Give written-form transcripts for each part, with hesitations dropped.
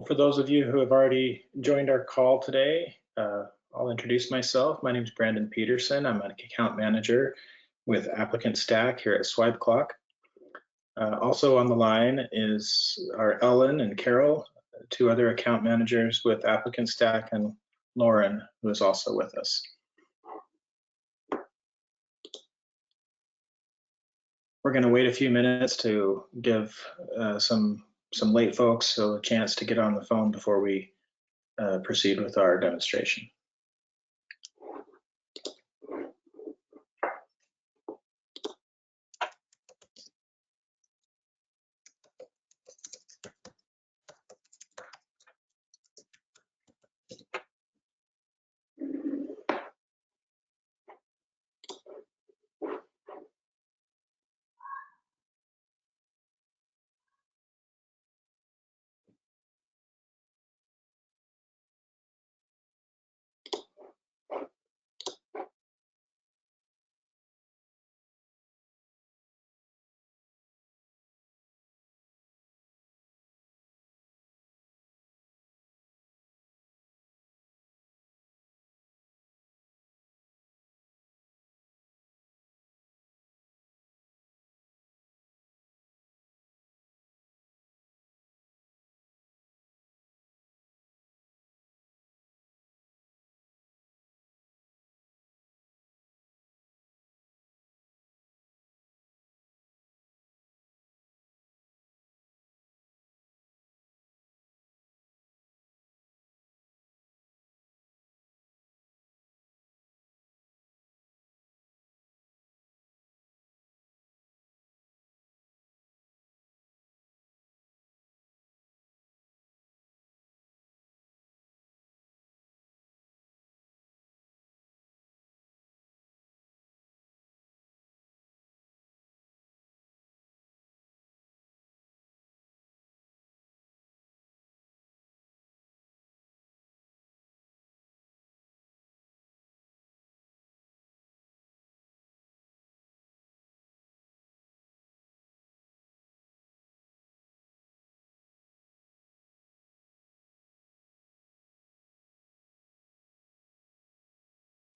For those of you who have already joined our call today, I'll introduce myself. My name is Brandon Peterson. I'm an account manager with ApplicantStack here at Swipe Clock. Also on the line are Ellen and Carol, two other account managers with ApplicantStack, and Lauren, who is also with us. We're going to wait a few minutes to give some late folks a chance to get on the phone before we proceed with our demonstration.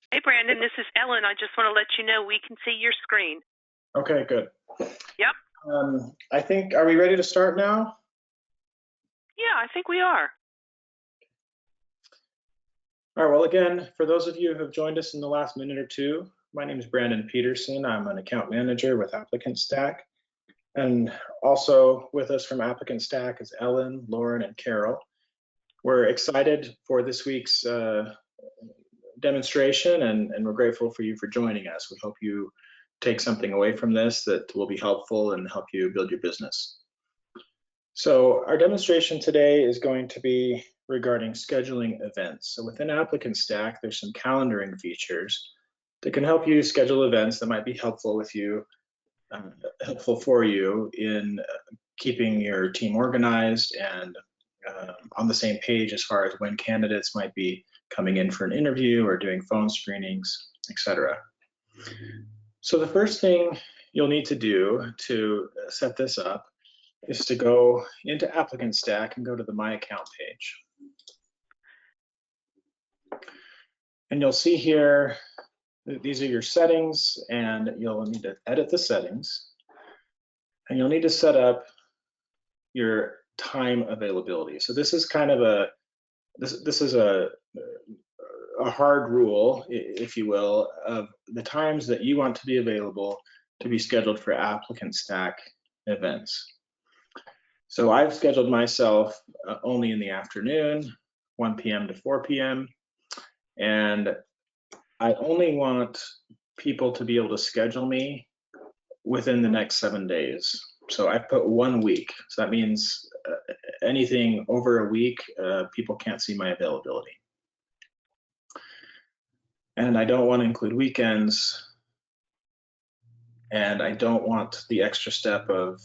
Hey, Brandon, this is Ellen. I just want to let you know we can see your screen. Okay, good. Yep. I think, are we ready to start now? Yeah, I think we are. All right, well, again, for those of you who have joined us in the last minute or two, my name is Brandon Peterson. I'm an account manager with ApplicantStack. And also with us from ApplicantStack is Ellen, Lauren, and Carol. We're excited for this week's demonstration, and we're grateful for you for joining us. We hope you take something away from this that will be helpful and help you build your business. So our demonstration today is going to be regarding scheduling events. So within ApplicantStack, there's some calendaring features that can help you schedule events that might be helpful for you in keeping your team organized and on the same page as far as when candidates might be coming in for an interview or doing phone screenings, etc. So the first thing you'll need to do to set this up is to go into ApplicantStack and go to the My Account page. And you'll see here, these are your settings, and you'll need to edit the settings. And you'll need to set up your time availability. So this is kind of this is a hard rule, if you will, of the times that you want to be available to be scheduled for ApplicantStack events. So I've scheduled myself only in the afternoon, 1 p.m. to 4 p.m. And I only want people to be able to schedule me within the next 7 days. So I put 1 week. So that means anything over a week, people can't see my availability. And I don't want to include weekends. And I don't want the extra step of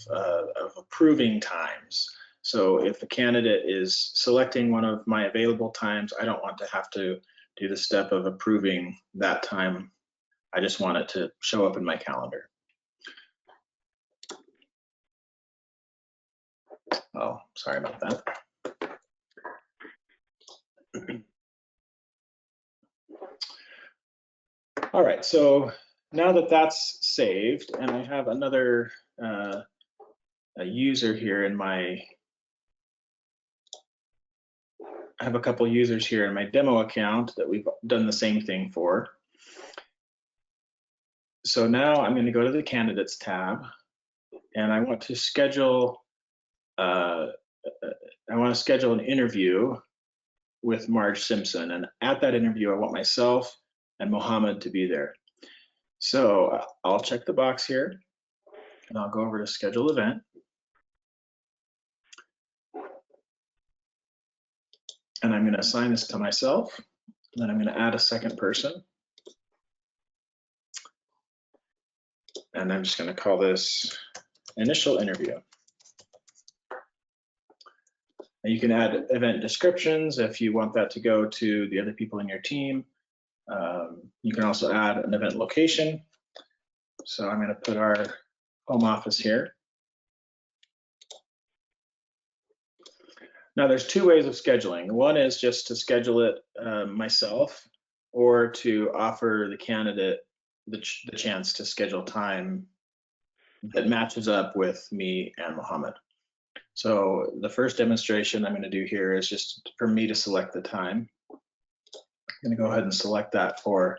approving times. So if a candidate is selecting one of my available times, I don't want to have to do the step of approving that time. I just want it to show up in my calendar. Oh, sorry about that. All right, so now that that's saved, and I have another a user here in my, I have a couple users here in my demo account that we've done the same thing for. So now I'm going to go to the Candidates tab, and I want to schedule an interview with Marge Simpson, and at that interview I want myself and Mohammed to be there. So I'll check the box here, and I'll go over to Schedule Event. And I'm going to assign this to myself, and then I'm going to add a second person. And I'm just going to call this Initial Interview. And you can add event descriptions if you want that to go to the other people in your team. You can also add an event location. So I'm going to put our home office here. Now there's two ways of scheduling. One is just to schedule it myself, or to offer the candidate the chance to schedule time that matches up with me and Mohammed. So the first demonstration I'm going to do here is just for me to select the time. I'm going to go ahead and select that for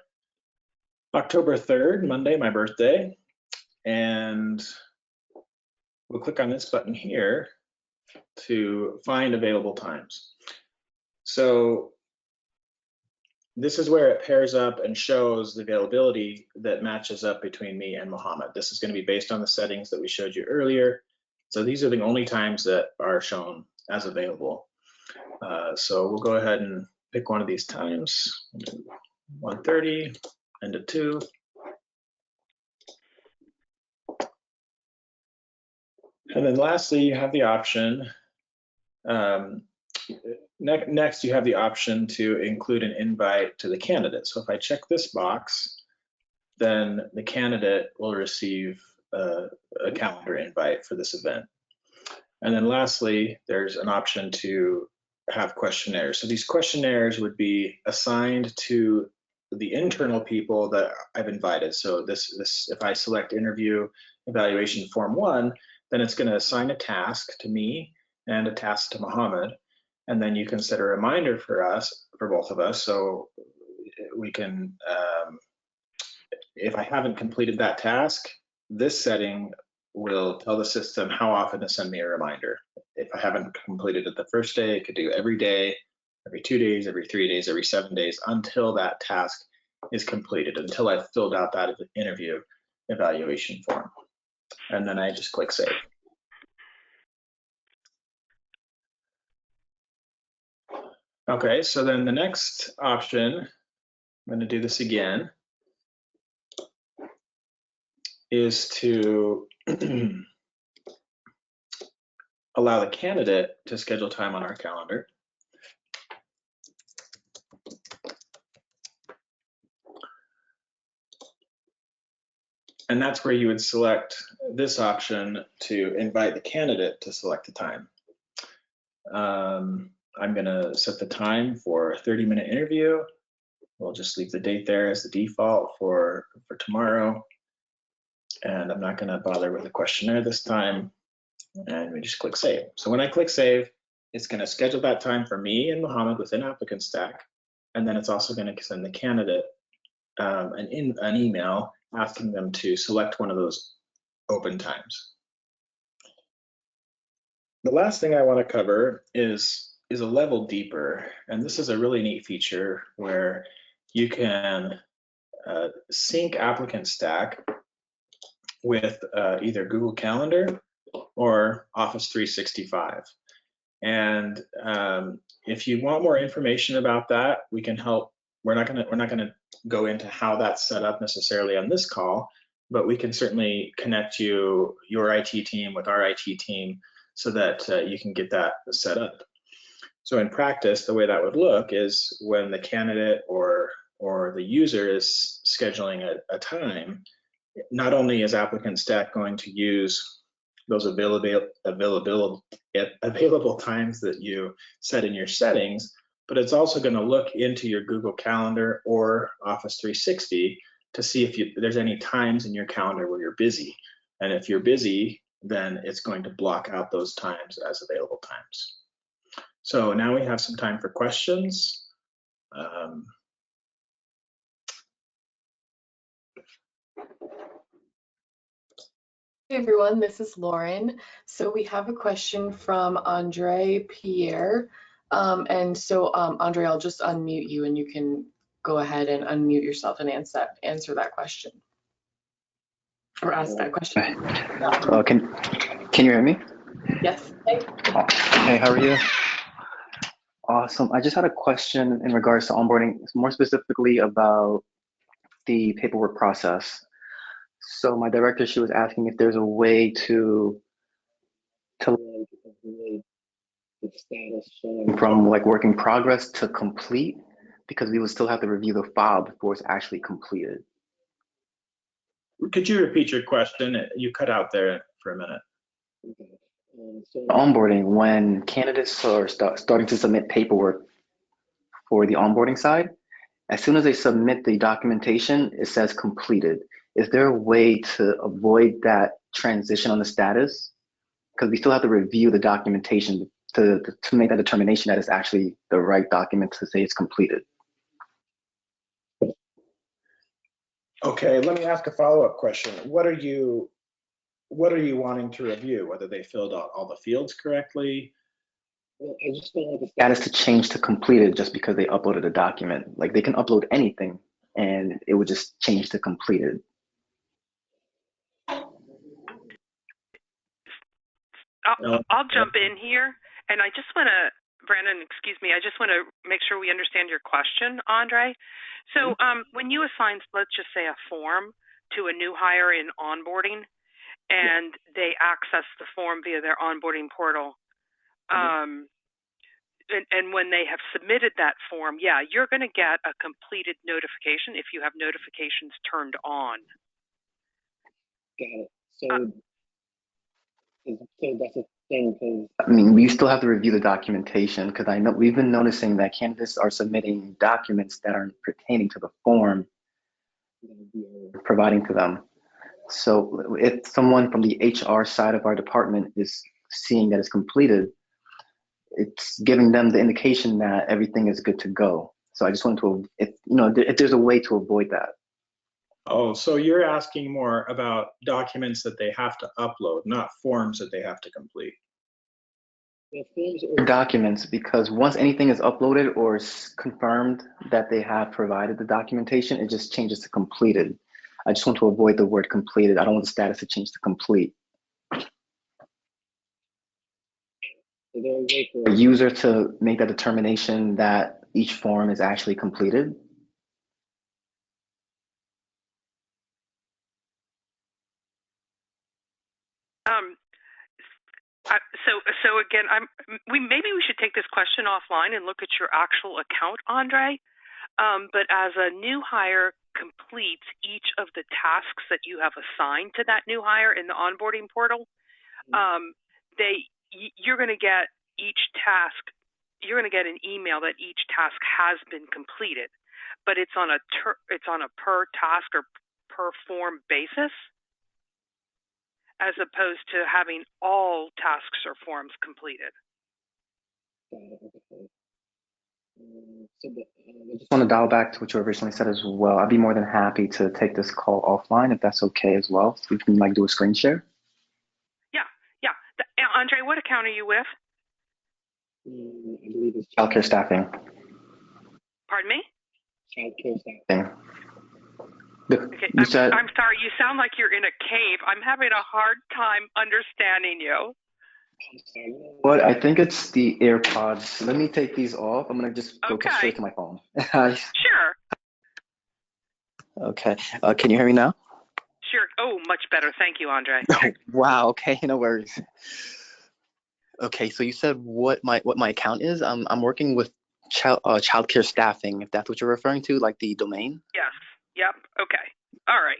October 3rd, Monday, my birthday. And we'll click on this button here to find available times. So this is where it pairs up and shows the availability that matches up between me and Mohammed. This is going to be based on the settings that we showed you earlier. So these are the only times that are shown as available. So we'll go ahead and pick one of these times, 1:30 and a 2. And then lastly, you have the option, next you have the option to include an invite to the candidate. So if I check this box, then the candidate will receive a calendar invite for this event. And then lastly, there's an option to have questionnaires. So these questionnaires would be assigned to the internal people that I've invited. So this if I select interview evaluation form 1, then it's going to assign a task to me and a task to Mohammed. And then you can set a reminder for both of us. So we can, if I haven't completed that task, this setting will tell the system how often to send me a reminder. If I haven't completed it the first day, it could do every day, every 2 days, every 3 days, every 7 days, until that task is completed, until I've filled out that interview evaluation form. And then I just click Save. Okay, so then the next option, I'm going to do this again, is to allow the candidate to schedule time on our calendar. And that's where you would select this option to invite the candidate to select the time. I'm going to set the time for a 30-minute interview. We'll just leave the date there as the default for tomorrow. And I'm not going to bother with a questionnaire this time. And we just click Save. So when I click Save, it's going to schedule that time for me and Mohammed within ApplicantStack. And then it's also going to send the candidate an email asking them to select one of those open times. The last thing I want to cover is a level deeper, and this is a really neat feature where you can sync ApplicantStack with either Google Calendar or Office 365. And if you want more information about that, we can help. We're not gonna go into how that's set up necessarily on this call, but we can certainly connect your IT team with our IT team so that you can get that set up. So in practice, the way that would look is when the candidate or the user is scheduling a time, not only is ApplicantStack going to use those available times that you set in your settings, but it's also going to look into your Google Calendar or Office 360 to see if there's any times in your calendar where you're busy. And if you're busy, then it's going to block out those times as available times. So now we have some time for questions. Hey everyone, this is Lauren. So we have a question from Andre Pierre. Andre, I'll just unmute you and you can go ahead and unmute yourself and answer that question. Or ask that question. Can you hear me? Yes. Hey, how are you? Awesome. I just had a question in regards to onboarding, more specifically about the paperwork process. So my director, she was asking if there's a way to avoid the status showing from like work in progress to complete, because we would still have to review the file before it's actually completed. Could you repeat your question? You cut out there for a minute. So onboarding, when candidates are starting to submit paperwork for the onboarding side, as soon as they submit the documentation, it says completed. Is there a way to avoid that transition on the status? Because we still have to review the documentation to make that determination that it's actually the right document to say it's completed. Okay, let me ask a follow-up question. What are you wanting to review? Whether they filled out all the fields correctly? Well, I just don't want the status to change to completed just because they uploaded a document. Like they can upload anything and it would just change to completed. I'll jump in here, and I just want to, Brandon, excuse me, I just want to make sure we understand your question, Andre. So when you assign, let's just say, a form to a new hire in onboarding, and they access the form via their onboarding portal, and when they have submitted that form, you're going to get a completed notification if you have notifications turned on. Got it. So that's a thing, because I mean, we still have to review the documentation, because I know we've been noticing that candidates are submitting documents that aren't pertaining to the form that we are providing to them. So if someone from the HR side of our department is seeing that it's completed, it's giving them the indication that everything is good to go. So I just want to, if there's a way to avoid that. Oh, so you're asking more about documents that they have to upload, not forms that they have to complete. Well, forms or documents, because once anything is uploaded or is confirmed that they have provided the documentation, it just changes to completed. I just want to avoid the word completed. I don't want the status to change to complete. Is there a way for a user to make that determination that each form is actually completed? So again, maybe we should take this question offline and look at your actual account, Andre. But as a new hire completes each of the tasks that you have assigned to that new hire in the onboarding portal, you're going to get each task. You're going to get an email that each task has been completed, but it's on a per task or per form basis, as opposed to having all tasks or forms completed. I just want to dial back to what you originally said as well. I'd be more than happy to take this call offline if that's okay as well. So we can do a screen share. Yeah. Andre, what account are you with? I believe it's childcare staffing. Pardon me? Childcare staffing. Okay, I'm sorry, you sound like you're in a cave. I'm having a hard time understanding you. What? I think it's the AirPods. Let me take these off. I'm going to just go straight to my phone. Sure. Okay. Can you hear me now? Sure. Oh, much better. Thank you, Andre. Oh, wow. Okay. No worries. Okay. So you said what my account is? I'm working with childcare staffing, if that's what you're referring to, like the domain? Yes. Yep. Okay. All right.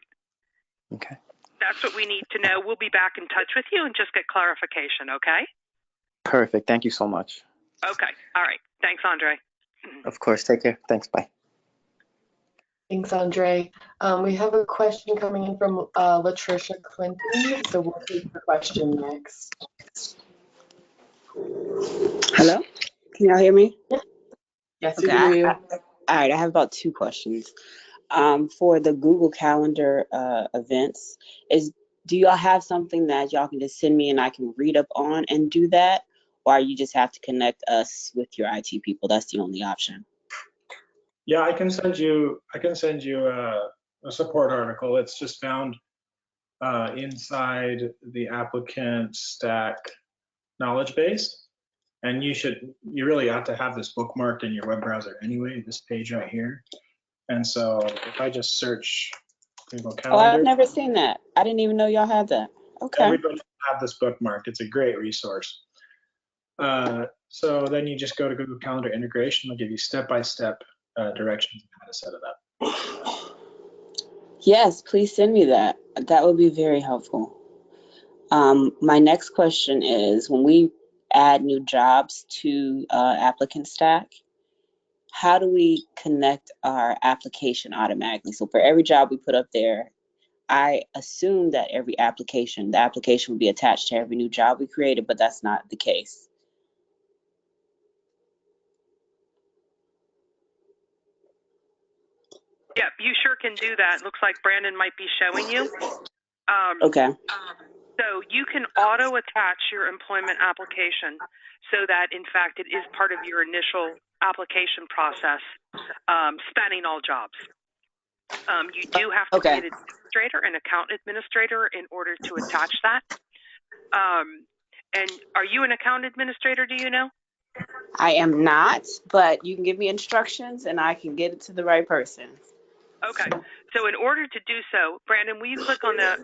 Okay. That's what we need to know. We'll be back in touch with you and just get clarification, okay? Perfect. Thank you so much. Okay. All right. Thanks, Andre. Of course. Take care. Thanks. Bye. Thanks, Andre. We have a question coming in from Latricia Clinton, so we'll take the question next. Hello? Can y'all hear me? Yes, we Okay. hear you. All right. I have about 2 questions. For the Google Calendar events, do y'all have something that y'all can just send me and I can read up on and do that? Or you just have to connect us with your IT people? That's the only option. Yeah, I can send you a support article. It's just found inside the ApplicantStack knowledge base. And you really ought to have this bookmarked in your web browser anyway, this page right here. And so if I just search Google Oh, I've Calendar, never seen that. I didn't even know y'all had that. Okay. everybody should have this bookmarked. It's a great resource. So then you just go to Google Calendar integration. I'll give you step-by-step directions on how to set it up. Yes, please send me that. That would be very helpful. My next question is, when we add new jobs to ApplicantStack, how do we connect our application automatically? So for every job we put up there, I assume that the application will be attached to every new job we created, but that's not the case. Yeah, you sure can do that. Looks like Brandon might be showing you. Okay. So you can auto attach your employment application so that, in fact, it is part of your initial application process, spanning all jobs. You do have to be an administrator, an account administrator, in order to attach that. And are you an account administrator, do you know? I am not, but you can give me instructions and I can get it to the right person. Okay. So in order to do so, Brandon, will you click on the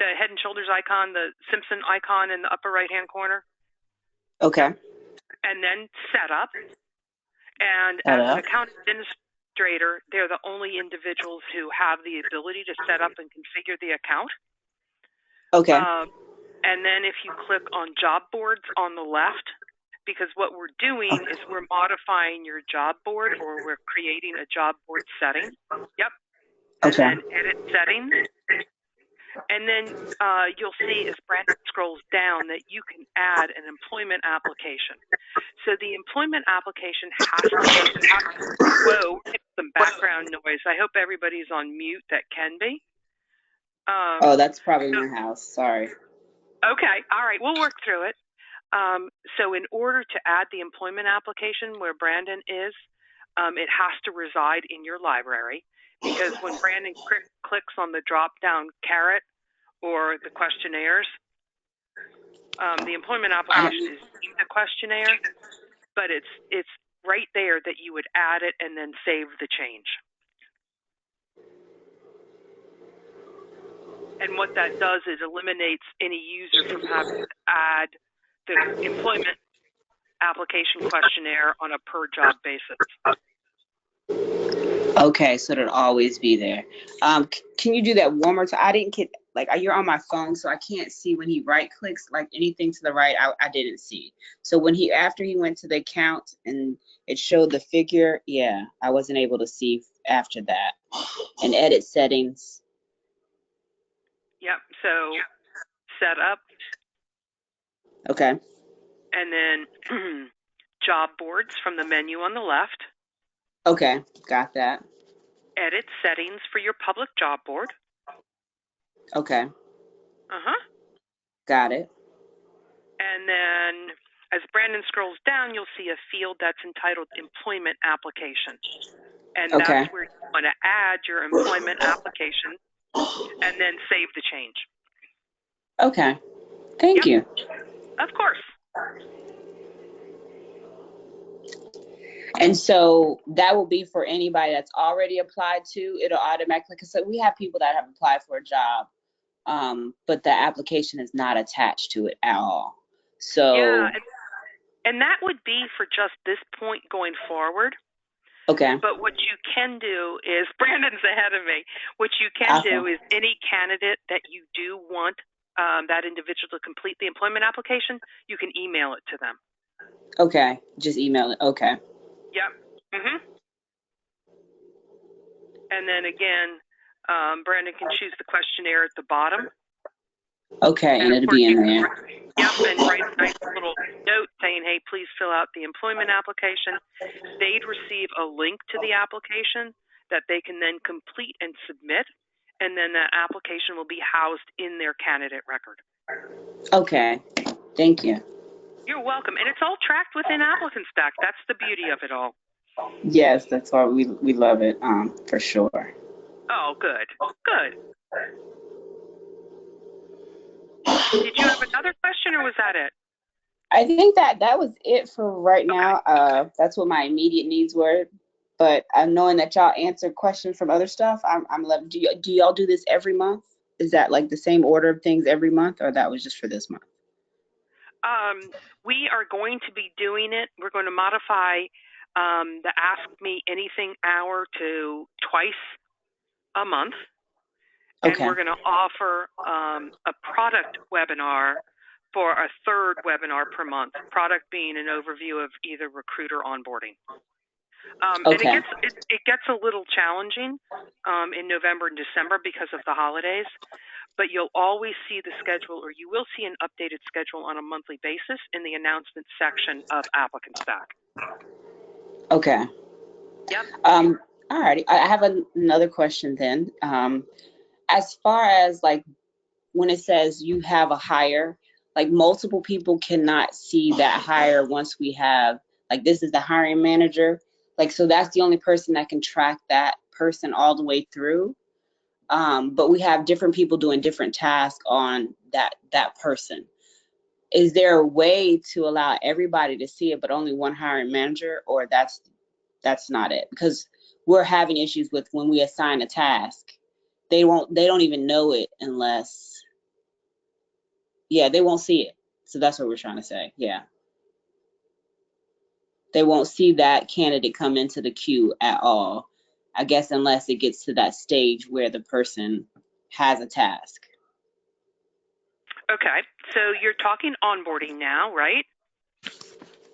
Head and Shoulders icon, the Simpson icon in the upper right-hand corner? Okay. And then set up. And as an account administrator, they're the only individuals who have the ability to set up and configure the account. Okay. And then if you click on job boards on the left, because what we're doing is we're modifying your job board, or we're creating a job board setting. Yep. And then edit settings. And then you'll see as Brandon scrolls down that you can add an employment application. So the employment application has to whoa, some background noise. I hope everybody's on mute that can be. That's probably my house. Sorry. Okay. All right. We'll work through it. So in order to add the employment application where Brandon is, it has to reside in your library, because when Brandon clicks on the drop-down caret or the questionnaires, the employment application is the questionnaire, but it's right there that you would add it and then save the change. And what that does is eliminates any user from having to add the employment application questionnaire on a per job basis. Okay, so it'll always be there. Can you do that one more time? I didn't get, you're on my phone, so I can't see when he right clicks, anything to the right, I didn't see. So after he went to the account and it showed the figure, yeah, I wasn't able to see after that. And edit settings. Yep, so set up. Okay. And then job boards from the menu on the left. Okay, got that. Edit settings for your public job board. Okay. Got it. And then as Brandon scrolls down, you'll see a field that's entitled Employment Application. And that's where you want to add your employment application and then save the change. Okay. Thank you. Of course. And so that will be for anybody that's already applied to. It'll automatically, because we have people that have applied for a job, but the application is not attached to it at all. So yeah, and that would be for just this point going forward. Okay. But what you can do is, Brandon's ahead of me, what you can do is any candidate that you do want that individual to complete the employment application, you can email it to them. Okay, just email it. Okay. Yep. And then again, Brandon can choose the questionnaire at the bottom. Okay, and of it'll course be you in can, there. yep, and write a nice little note saying, hey, please fill out the employment application. They'd receive a link to the application that they can then complete and submit, and then that application will be housed in their candidate record. Okay, thank you. You're welcome. And it's all tracked within ApplicantStack. That's the beauty of it all. Yes, that's why we love it, for sure. Oh, good. Good. Did you have another question, or was that it? I think that was it for right Okay. now. That's what my immediate needs were. But knowing that y'all answered questions from other stuff, I'm loving. Do y'all do this every month? Is that like the same order of things every month, or that was just for this month? We are going to be doing it. We're going to modify the Ask Me Anything hour to twice a month. And Okay. we're going to offer a product webinar for a third webinar per month, product being an overview of either recruit or onboarding. Okay. And it gets a little challenging in November and December because of the holidays, but you'll always see the schedule, or you will see an updated schedule on a monthly basis in the announcement section of ApplicantStack. Okay. Yep. All righty. I have another question then. As far as like when it says you have a hire, like multiple people cannot see that hire once we have, like this is the hiring manager. Like, so that's the only person that can track that person all the way through. But we have different people doing different tasks on that person. Is there a way to allow everybody to see it, but only one hiring manager, or that's not it? Because we're having issues with when we assign a task, they don't even know it unless, yeah, they won't see it. So that's what we're trying to say. Yeah. They won't see that candidate come into the queue at all, I guess, unless it gets to that stage where the person has a task. Okay. So you're talking onboarding now, right?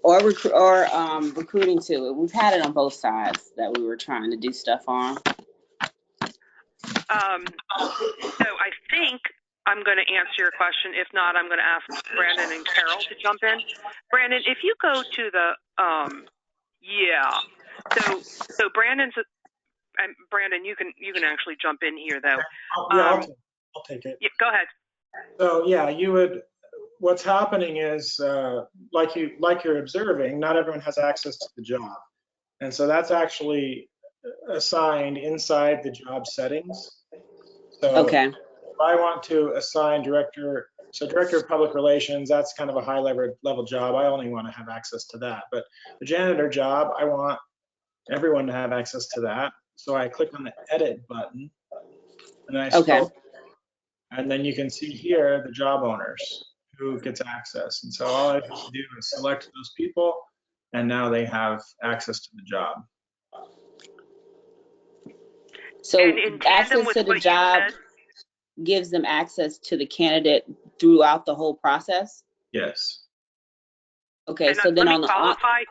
Or recruiting too. We've had it on both sides that we were trying to do stuff on. So I think I'm going to answer your question. If not, I'm going to ask Brandon and Carol to jump in. Brandon, if you go to the, yeah. So Brandon's, and Brandon, you can actually jump in here though. Yeah, I'll take it. Yeah, go ahead. So yeah, what's happening is like you're observing, not everyone has access to the job. And so that's actually assigned inside the job settings. So Okay. if I want to assign director of public relations, that's kind of a high level job. I only want to have access to that. But the janitor job, I want everyone to have access to that. So I click on the edit button and I scroll. And then you can see here the job owners who gets access. And so all I have to do is select those people, and now they have access to the job. So access to the job gives them access to the candidate throughout the whole process? Yes. Okay, and so then on the qualify.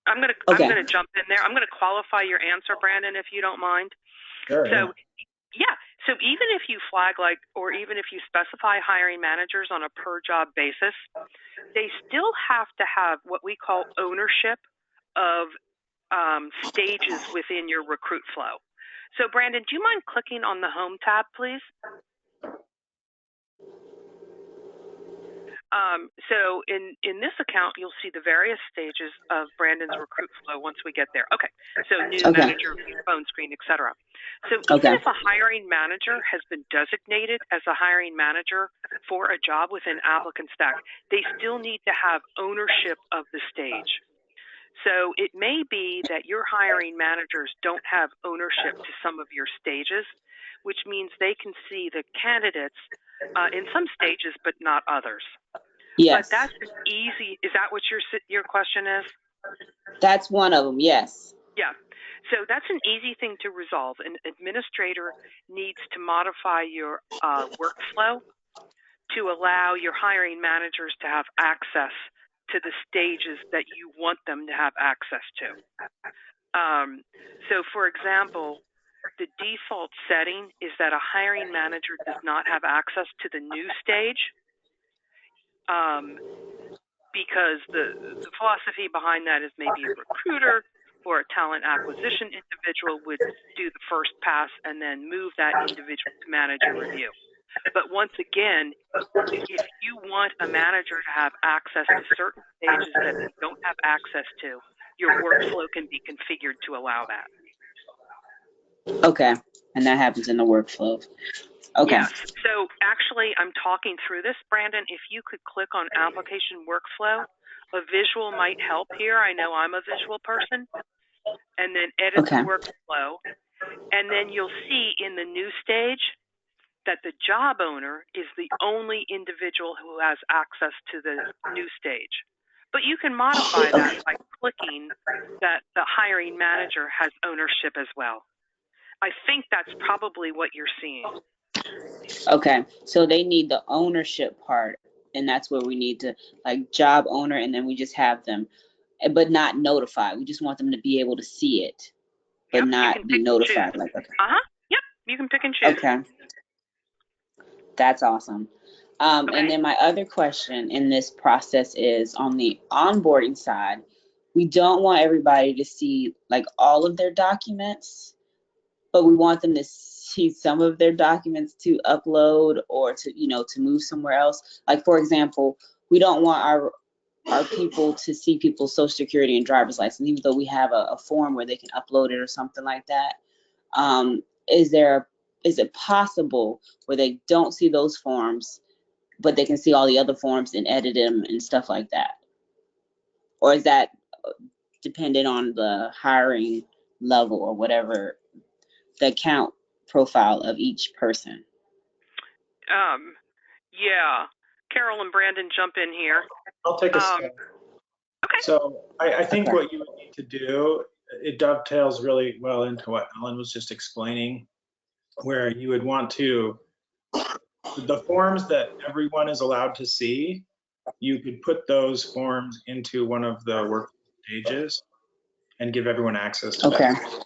I'm going to jump in there. I'm going to qualify your answer, Brandon, if you don't mind. Sure. So yeah. So even if you flag or even if you specify hiring managers on a per job basis, they still have to have what we call ownership of stages within your recruit flow. So Brandon, do you mind clicking on the home tab, please? So in this account, you'll see the various stages of Brandon's recruit flow once we get there. Okay, so new manager, phone screen, etc. So even if a hiring manager has been designated as a hiring manager for a job within ApplicantStack, they still need to have ownership of the stage. So it may be that your hiring managers don't have ownership to some of your stages, which means they can see the candidates in some stages, but not others. Yes. But that's easy. Is that what your question is? That's one of them, yes. Yeah. So that's an easy thing to resolve. An administrator needs to modify your workflow to allow your hiring managers to have access to the stages that you want them to have access to. So for example, the default setting is that a hiring manager does not have access to the new stage, because the philosophy behind that is maybe a recruiter or a talent acquisition individual would do the first pass and then move that individual to manager review. But once again, if you want a manager to have access to certain stages that they don't have access to, your workflow can be configured to allow that. Okay, and that happens in the workflow. Okay. Yes. So actually, I'm talking through this, Brandon. If you could click on application workflow, a visual might help here. I know I'm a visual person. And then edit Okay. the workflow. And then you'll see in the new stage that the job owner is the only individual who has access to the new stage. But you can modify that by clicking that the hiring manager has ownership as well. I think that's probably what you're seeing. Okay, so they need the ownership part, and that's where we need to, like, job owner, and then we just have them, but not notified. We just want them to be able to see it, but Yep, not be notified. Like, okay. Yep, you can pick and choose. Okay, that's awesome. Okay. And then my other question in this process is on the onboarding side, we don't want everybody to see like all of their documents, but we want them to see some of their documents to upload or to, you know, to move somewhere else. Like, for example, we don't want our people to see people's social security and driver's license, even though we have a form where they can upload it or something like that. Is it possible where they don't see those forms, but they can see all the other forms and edit them and stuff like that? Or is that dependent on the hiring level or whatever, the account profile of each person? Yeah. Carol and Brandon, jump in here. I'll take a stab. Okay. So I think what you would need to do, it dovetails really well into what Ellen was just explaining, where you would want to, the forms that everyone is allowed to see, you could put those forms into one of the work stages and give everyone access to that.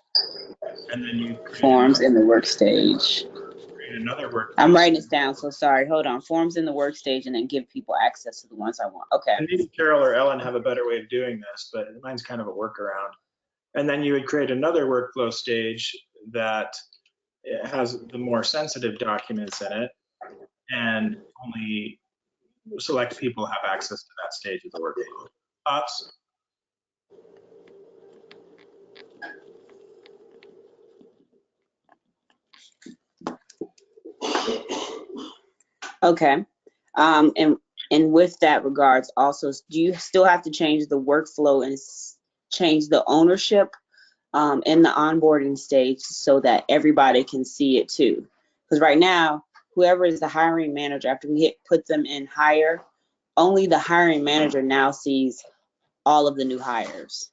And then you Forms in the work stage. create another work. I'm writing this down, so sorry. Hold on. Forms in the work stage, and then give people access to the ones I want. Okay. And maybe Carol or Ellen have a better way of doing this, but mine's kind of a workaround. And then you would create another workflow stage that has the more sensitive documents in it, and only select people have access to that stage of the workflow. Thoughts? Okay. And with that regards, also, do you still have to change the workflow and change the ownership in the onboarding stage so that everybody can see it too? Because right now, whoever is the hiring manager, after we put them in hire, only the hiring manager now sees all of the new hires,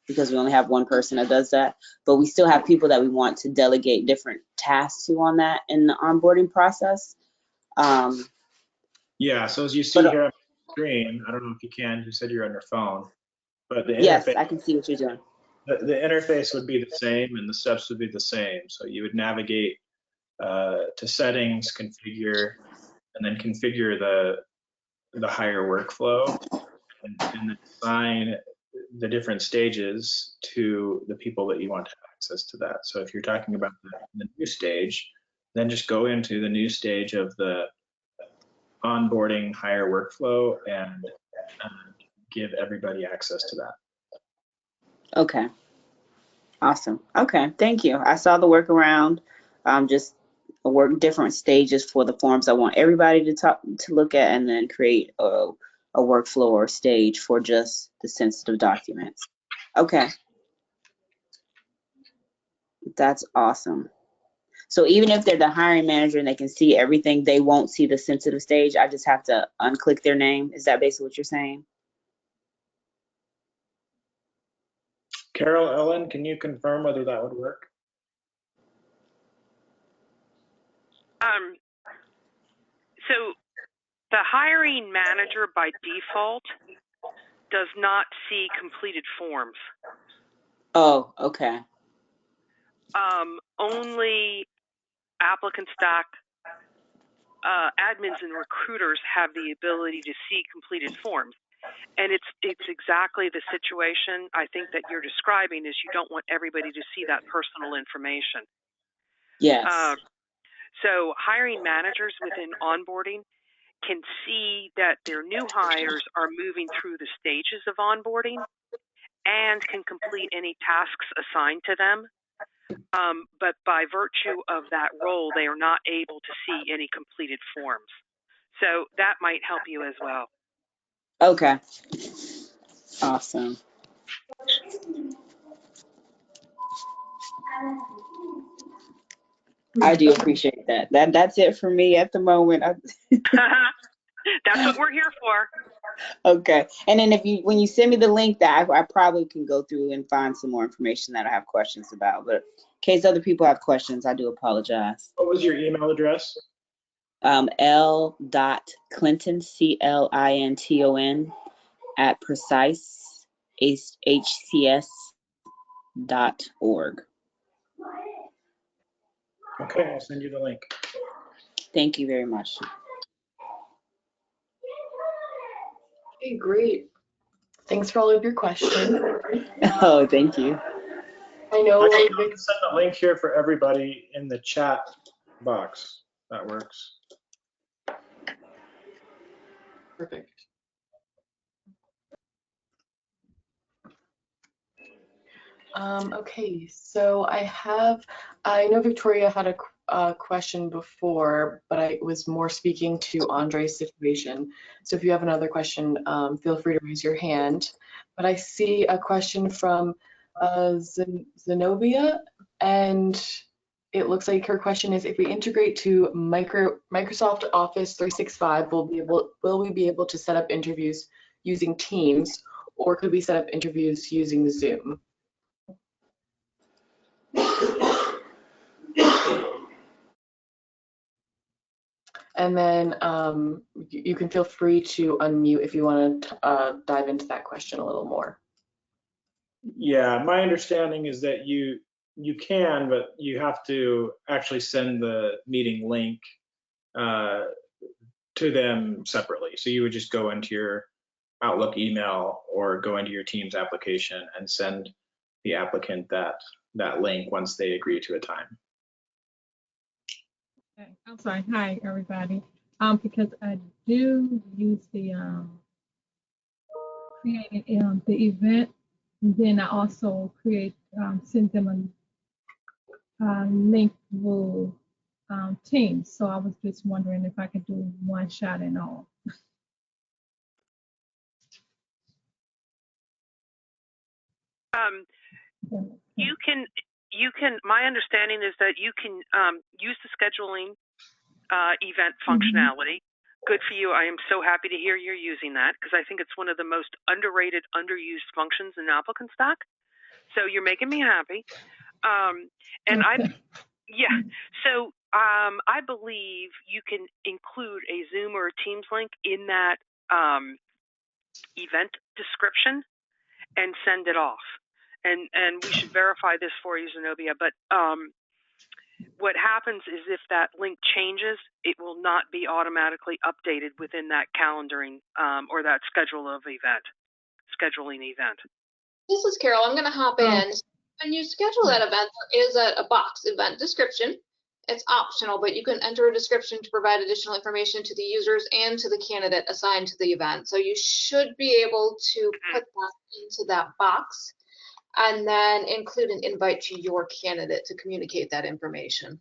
because we only have one person that does that. But we still have people that we want to delegate different tasks to on that in the onboarding process. Yeah, so as you see here on the screen, I don't know if you can, you said you're on your phone, but the yes, interface, I can see what you're doing. the interface would be the same and the steps would be the same. So you would navigate to settings, configure, and then configure the hire workflow, and then assign the different stages to the people that you want to have access to that. So if you're talking about the new stage, then just go into the new stage of the onboarding hire workflow and give everybody access to that. Okay. Awesome. Okay, thank you. I saw the workaround. Just work different stages for the forms I want everybody to look at, and then create a workflow or stage for just the sensitive documents. Okay. That's awesome. So even if they're the hiring manager and they can see everything, they won't see the sensitive stage. I just have to unclick their name. Is that basically what you're saying? Carol, Ellen, can you confirm whether that would work? So the hiring manager by default does not see completed forms. Oh, okay. Only ApplicantStack admins and recruiters have the ability to see completed forms. And it's exactly the situation I think that you're describing, is you don't want everybody to see that personal information. Yes. So hiring managers within onboarding can see that their new hires are moving through the stages of onboarding and can complete any tasks assigned to them. But by virtue of that role, they are not able to see any completed forms. So that might help you as well. Okay. Awesome. I do appreciate that. That's it for me at the moment. That's what we're here for. Okay. And then when you send me the link, that I probably can go through and find some more information that I have questions about. But in case other people have questions, I do apologize. What was your email address? L.Clinton, CLINTON @precisehcs.org. Okay, I'll send you the link. Thank you very much. Okay, great. Thanks for all of your questions. Oh, thank you. I know. I can send the link here for everybody in the chat box. That works. Perfect. Okay, so I know Victoria had a question before, but I was more speaking to Andre's situation. So if you have another question, feel free to raise your hand. But I see a question from Zenobia, and it looks like her question is, if we integrate to Microsoft Office 365, will we be able to set up interviews using Teams, or could we set up interviews using Zoom? And then you can feel free to unmute if you want to dive into that question a little more. Yeah, my understanding is that you can, but you have to actually send the meeting link to them separately. So you would just go into your Outlook email or go into your Teams application and send the applicant that link once they agree to a time. Okay. I'm sorry. Hi, everybody. Because I do use the creating the event, and then I also send them a link through Teams. So I was just wondering if I could do one shot and all. You can. My understanding is that you can use the scheduling event functionality. Good for you. I am so happy to hear you're using that, because I think it's one of the most underrated, underused functions in ApplicantStack. So you're making me happy. And Okay. So I believe you can include a Zoom or a Teams link in that event description and send it off. And we should verify this for you, Zenobia, but what happens is if that link changes, it will not be automatically updated within that calendaring or that scheduling event. This is Carol. I'm going to hop in. When you schedule that event, there is a box, event description. It's optional, but you can enter a description to provide additional information to the users and to the candidate assigned to the event. So you should be able to put that into that box and then include an invite to your candidate to communicate that information.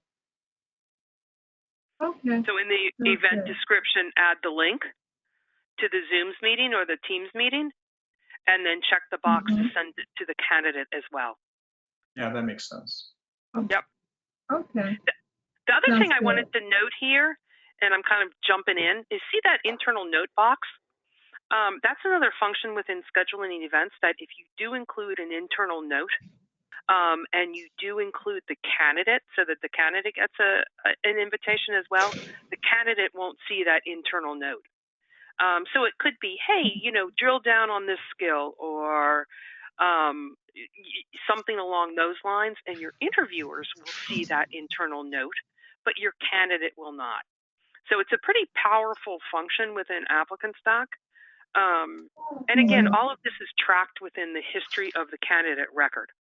Okay. So in the event description, add the link to the Zoom's meeting or the Teams meeting, and then check the box to send it to the candidate as well. Yeah, that makes sense. Yep. Okay. The other thing I wanted to note here, and I'm kind of jumping in, is see that internal note box? That's another function within scheduling events that if you do include an internal note and you do include the candidate so that the candidate gets an invitation as well, the candidate won't see that internal note. So it could be, hey, drill down on this skill, or something along those lines, and your interviewers will see that internal note, but your candidate will not. So it's a pretty powerful function within ApplicantStack. And again, all of this is tracked within the history of the candidate record.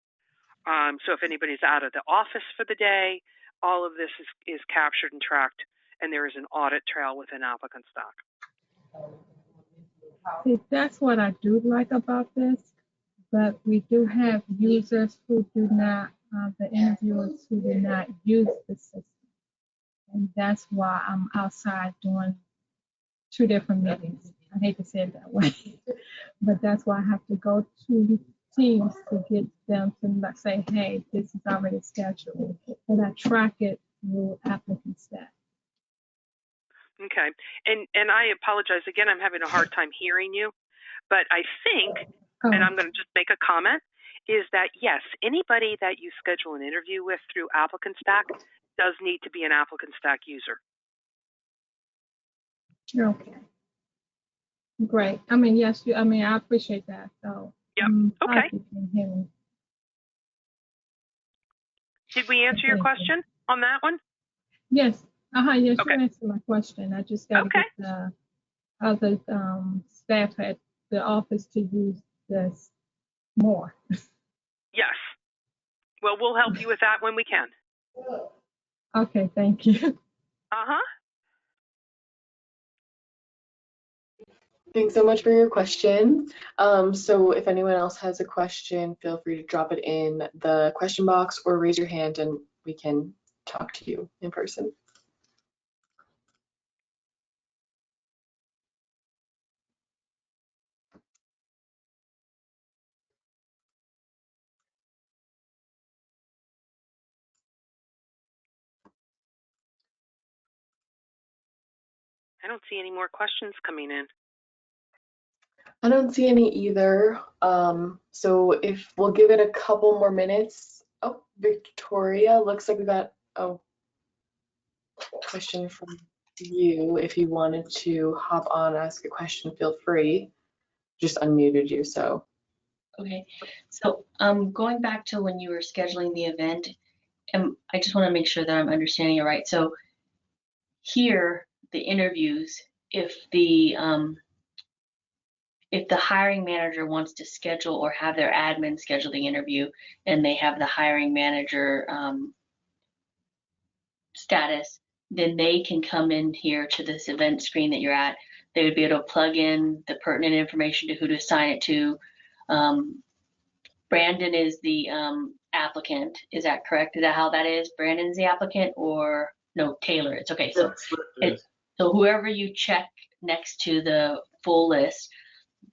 So if anybody's out of the office for the day, all of this is captured and tracked, and there is an audit trail within ApplicantStack. See, that's what I do like about this, but we do have users who do not, the interviewers who do not use the system. And that's why I'm outside doing 2 different meetings. I hate to say it that way, but that's why I have to go to Teams to get them to say, hey, this is already scheduled. And I track it through ApplicantStack. Okay, and I apologize again. I'm having a hard time hearing you, but I think, and I'm going to just make a comment, is that yes, anybody that you schedule an interview with through ApplicantStack does need to be an ApplicantStack user. Okay. Great. I mean, yes, I appreciate that. So, yep. Okay. Did we answer your question on that one? Yes. Yes, okay. You answered my question. I just got to get the other staff at the office to use this more. Yes. Well, we'll help you with that when we can. Okay, thank you. Thanks so much for your question. So if anyone else has a question, feel free to drop it in the question box or raise your hand and we can talk to you in person. I don't see any more questions coming in. I don't see any either. So if we'll give it a couple more minutes. Oh, Victoria, looks like we got a question from you. If you wanted to hop on, ask a question, feel free. Just unmuted you, so. Okay, so going back to when you were scheduling the event, I just want to make sure that I'm understanding it right. So here, the interviews, if the hiring manager wants to schedule or have their admin schedule the interview and they have the hiring manager status, then they can come in here to this event screen that you're at. They would be able to plug in the pertinent information to who to assign it to. Brandon is the applicant. Is that correct? Is that how that is? Brandon's the applicant, or no, Taylor? It's okay. So, so whoever you check next to the full list.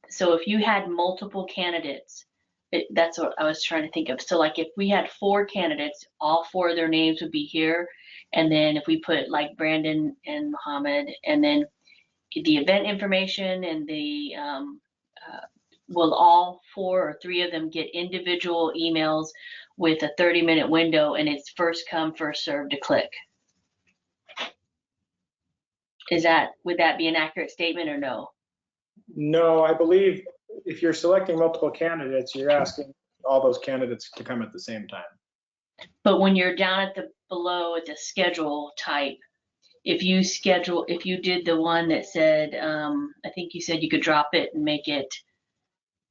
So if you had multiple candidates, that's what I was trying to think of. So like if we had 4 candidates, all 4 of their names would be here. And then if we put like Brandon and Mohammed, and then the event information and the will all 4 or 3 of them get individual emails with a 30-minute window, and it's first come, first served to click. Would that be an accurate statement or no? No, I believe if you're selecting multiple candidates, you're asking all those candidates to come at the same time. But when you're down at the below at the schedule type, if you did the one that said, I think you said you could drop it and make it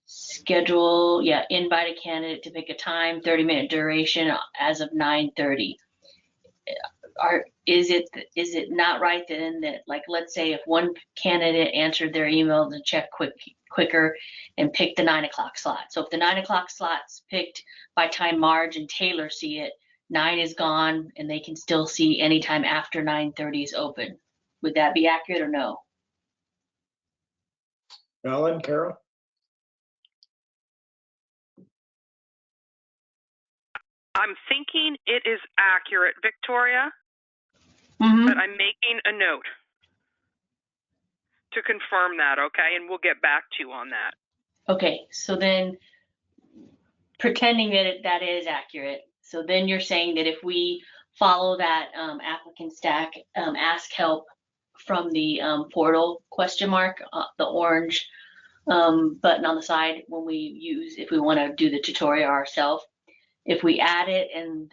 schedule, invite a candidate to pick a time, 30-minute duration as of 9:30. Is it not right then that, like, let's say if one candidate answered their email to check quicker and picked the 9 o'clock slot. So if the 9 o'clock slot's picked by time Marge and Taylor see it, 9 is gone and they can still see anytime after 9:30 is open. Would that be accurate or no? Ellen, Carol? I'm thinking it is accurate, Victoria, but I'm making a note to confirm that, okay? And we'll get back to you on that. Okay, so then pretending that that is accurate, so then you're saying that if we follow that ApplicantStack ask help from the portal question mark, the orange button on the side when we use, if we want to do the tutorial ourselves. If we add it and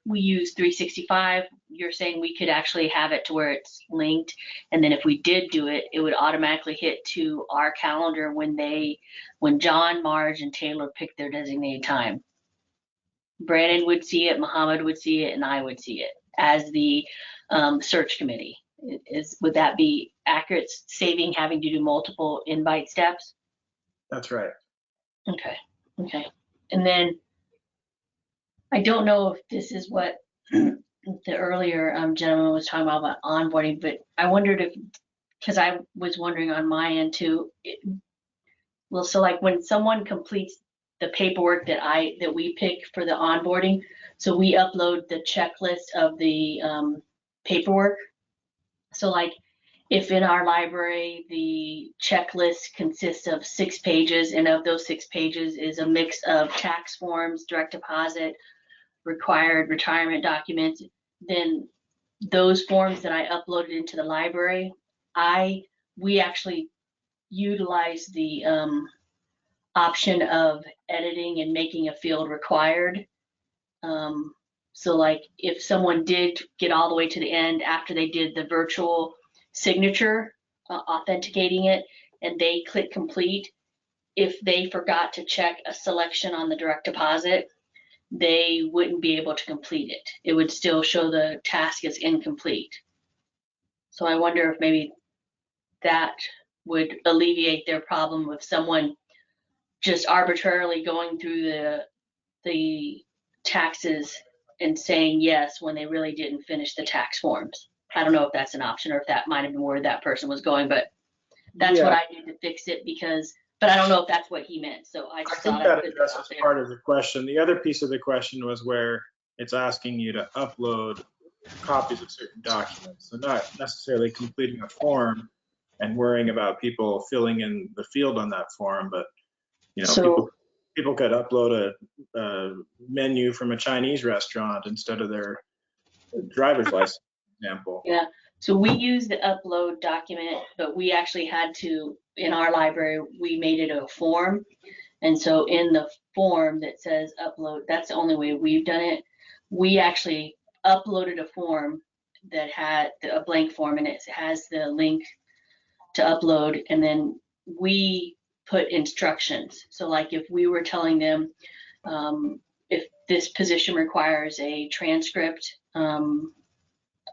we use 365, you're saying we could actually have it to where it's linked. And then if we did do it, it would automatically hit to our calendar when John, Marge, and Taylor pick their designated time. Brandon would see it, Muhammad would see it, and I would see it as the search committee. Would that be accurate, saving having to do multiple invite steps? That's right. Okay. And then I don't know if this is what the earlier gentleman was talking about onboarding, but I wondered if, because I was wondering on my end too, well, so like when someone completes the paperwork that we pick for the onboarding, so we upload the checklist of the paperwork. So like if in our library, the checklist consists of 6 pages, and of those 6 pages is a mix of tax forms, direct deposit, required retirement documents, then those forms that I uploaded into the library, we actually utilize the option of editing and making a field required. So like if someone did get all the way to the end after they did the virtual signature, authenticating it, and they click complete, if they forgot to check a selection on the direct deposit, they wouldn't be able to complete it. It would still show the task as incomplete. So I wonder if maybe that would alleviate their problem with someone just arbitrarily going through the taxes and saying yes when they really didn't finish the tax forms. I don't know if that's an option or if that might have been where that person was going, but that's what I did to fix it but I don't know if that's what he meant. So I just think that addresses part of the question. The other piece of the question was where it's asking you to upload copies of certain documents. So not necessarily completing a form and worrying about people filling in the field on that form, but people could upload a menu from a Chinese restaurant instead of their driver's license, for example. Yeah. So we use the upload document, but we actually had to, in our library, we made it a form. And so in the form that says upload, that's the only way we've done it. We actually uploaded a form that had a blank form, and it has the link to upload. And then we put instructions. So like if we were telling them, if this position requires a transcript,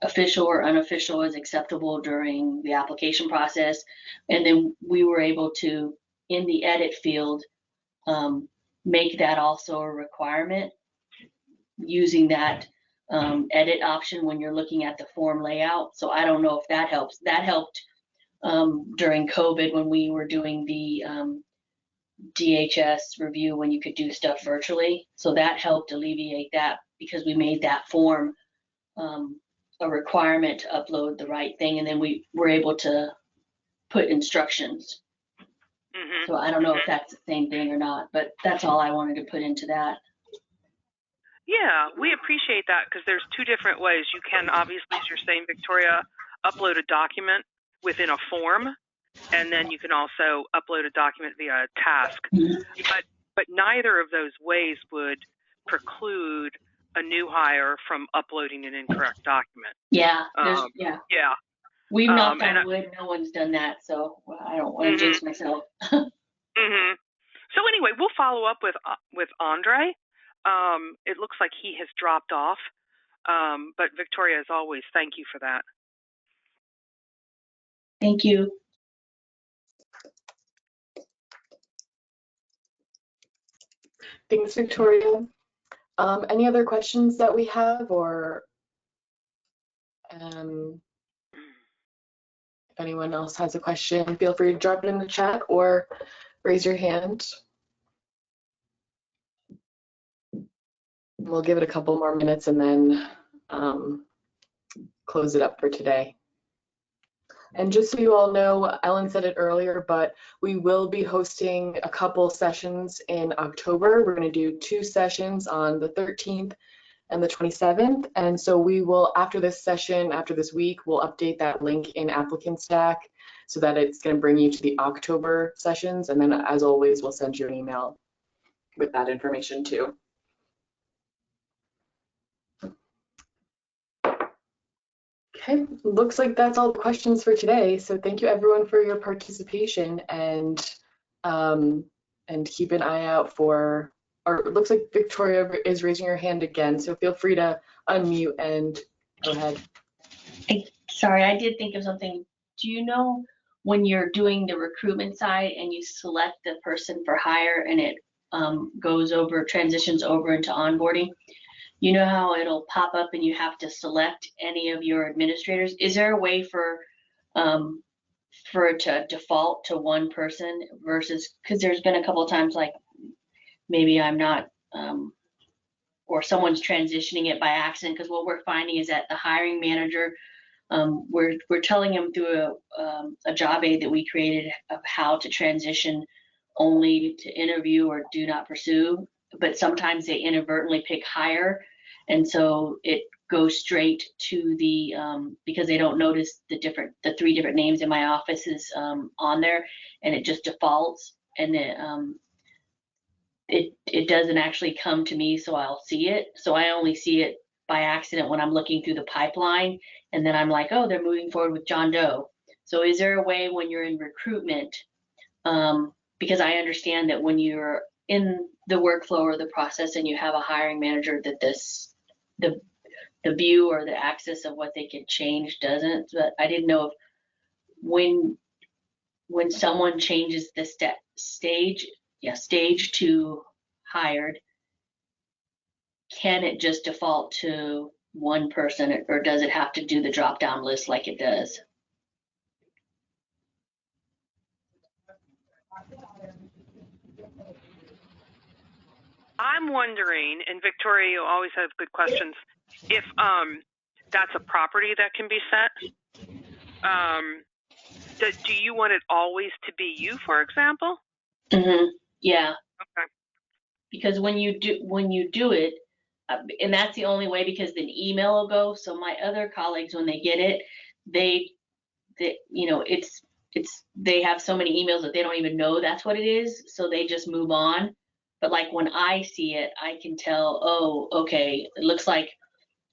official or unofficial is acceptable during the application process. And then we were able to, in the edit field, make that also a requirement using that edit option when you're looking at the form layout. So I don't know if that helps. That helped during COVID when we were doing the DHS review when you could do stuff virtually. So that helped alleviate that because we made that form a requirement to upload the right thing, and then we were able to put instructions. Mm-hmm. So I don't know if that's the same thing or not, but that's all I wanted to put into that. Yeah, we appreciate that because there's 2 different ways. You can obviously, as you're saying, Victoria, upload a document within a form, and then you can also upload a document via a task. Mm-hmm. But neither of those ways would preclude a new hire from uploading an incorrect document. Yeah. Yeah. We've knocked on wood. No one's done that, so I don't want to jinx myself. Mm-hmm. So anyway, we'll follow up with Andre. It looks like he has dropped off. But Victoria, as always, thank you for that. Thank you. Thanks, Victoria. Any other questions that we have, or if anyone else has a question, feel free to drop it in the chat or raise your hand. We'll give it a couple more minutes and then close it up for today. And just so you all know, Ellen said it earlier, but we will be hosting a couple sessions in October. We're going to do 2 sessions on the 13th and the 27th. And so we will, after this session, after this week, we'll update that link in ApplicantStack so that it's going to bring you to the October sessions. And then, as always, we'll send you an email with that information too. Okay, looks like that's all the questions for today. So thank you everyone for your participation, and keep an eye out for, or it looks like Victoria is raising her hand again. So feel free to unmute and go ahead. Sorry, I did think of something. Do you know when you're doing the recruitment side and you select the person for hire and it transitions over into onboarding? You know how it'll pop up and you have to select any of your administrators? Is there a way for it to default to one person versus, because there's been a couple of times like maybe I'm not, or someone's transitioning it by accident, because what we're finding is that the hiring manager, we're telling them through a job aid that we created of how to transition only to interview or do not pursue, but sometimes they inadvertently pick hire, and so it goes straight to the because they don't notice the 3 different names in my offices on there, and it just defaults, and it doesn't actually come to me, so I'll see it. So I only see it by accident when I'm looking through the pipeline, and then I'm like, oh, they're moving forward with John Doe. So is there a way when you're in recruitment, because I understand that when you're in the workflow or the process and you have a hiring manager, that the view or the access of what they can change doesn't, but I didn't know if when someone changes the stage to hired, can it just default to one person, or does it have to do the drop down list like it does? I'm wondering, and Victoria, you always have good questions, if that's a property that can be set. Do you want it always to be you, for example? Mm-hmm. Yeah. Okay. Because when you do it, and that's the only way, because the email will go. So my other colleagues, when they get it, they you know, they have so many emails that they don't even know that's what it is, so they just move on. But like when I see it, I can tell, oh, okay, it looks like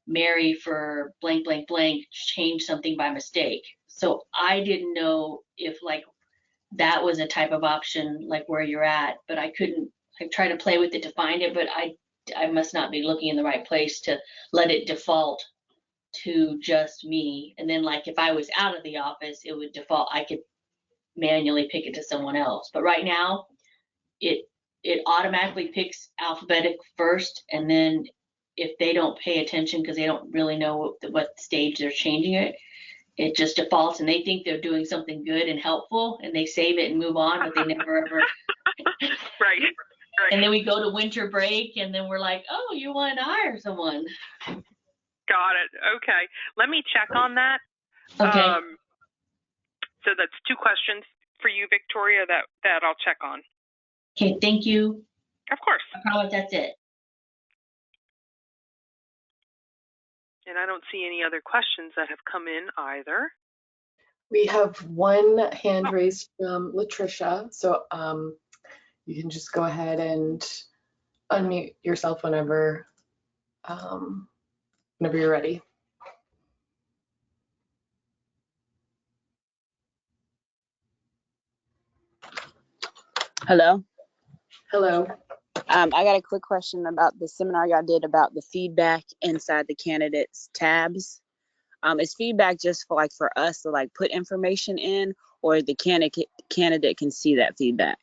Mary for blank blank blank changed something by mistake. So I didn't know if like that was a type of option like where you're at, but I try to play with it to find it, but I must not be looking in the right place to let it default to just me. And then like if I was out of the office, it would default, I could manually pick it to someone else. But right now it automatically picks alphabetic first, and then if they don't pay attention because they don't really know what stage they're changing it, it just defaults, and they think they're doing something good and helpful, and they save it and move on, but they never ever. Right. And then we go to winter break, and then we're like, oh, you wanted to hire someone. Got it. Okay. Let me check on that. Okay. So that's 2 questions for you, Victoria, that I'll check on. Okay, thank you. Of course. I promise that's it. And I don't see any other questions that have come in either. We have one hand raised from Latricia, so you can just go ahead and unmute yourself whenever you're ready. Hello. Hello. I got a quick question about the seminar y'all did about the feedback inside the candidates tabs. Is feedback just for us to like put information in, or the candidate can see that feedback?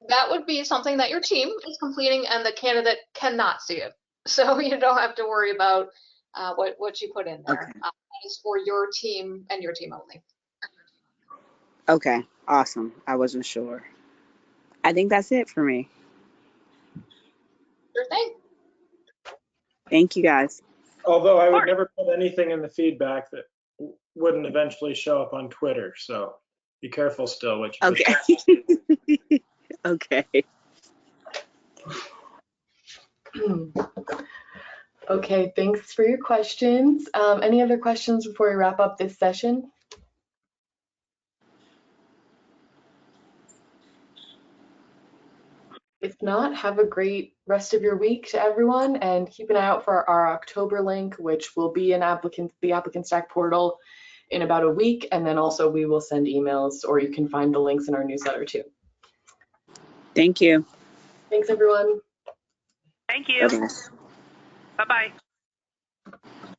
That would be something that your team is completing and the candidate cannot see it. So you don't have to worry about what you put in there. Okay. That is for your team and your team only. Okay, awesome. I wasn't sure. I think that's it for me. Sure thing. Thank you, guys. Although I would never put anything in the feedback that wouldn't eventually show up on Twitter. So be careful still what you put. Okay. Okay. Okay, thanks for your questions. Any other questions before we wrap up this session? If not, have a great rest of your week to everyone, and keep an eye out for our October link, which will be in the ApplicantStack portal in about a week. And then also we will send emails, or you can find the links in our newsletter too. Thank you. Thanks, everyone. Thank you. Bye-bye. Bye-bye.